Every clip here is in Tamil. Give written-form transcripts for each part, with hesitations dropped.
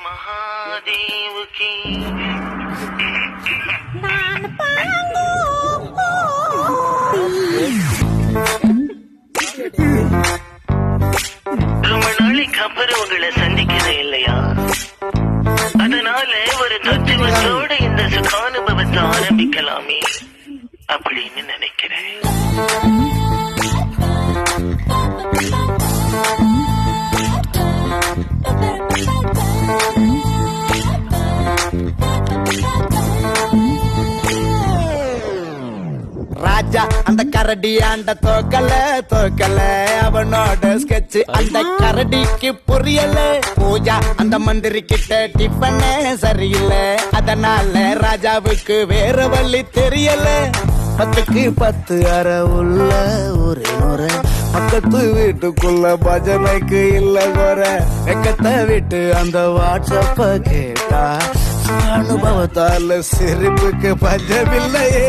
महादेव की ரொம்ப நாளைக்கு அப்புறம் உங்களை சந்திக்கிறதே இல்லையா, அதனால ஒரு தத்துவத்தோட இந்த சுகானுபவத்தை ஆரம்பிக்கலாமே அப்படின்னு நினைக்கிறேன். ராஜா அந்த கரடி அந்த தோக்கல அவனோட ஸ்கெட்ச் அந்த கரடிக்கு புரியல. பூஜா அந்த மந்திரி கிட்ட டிஃபனே சரியில்லை, அதனால ராஜாவுக்கு வேற வழி தெரியல. 10க்கு 10 அறை உள்ள ஒரே முறை, பக்கத்து வீட்டுக்குள்ள பஜனைக்கு இல்ல குறை. வெக்கத்தை விட்டு அந்த வாட்ஸ்அப்ப கேட்டா அனுபவத்தால சிரிப்புக்கு பஞ்சமில்லையே.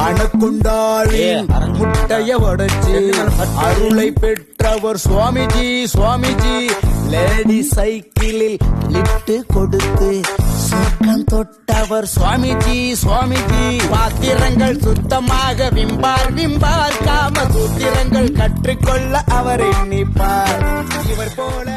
அணுக்குண்டாளின் முட்டைய உடைச்சு அருளை பெற்றவர் சுவாமிஜி சுவாமிஜி. லேடி சைக்கிளில் லிப்ட் கொடுத்து சொர்க்கம் தொட்டவர் சுவாமிஜி சுவாமிஜி. பாத்திரங்கள் சுத்தமாக விம்பார் காம சூத்திரங்கள் கற்றுக்கொள்ள அவர் எண்ணிப்பார். இவர் போல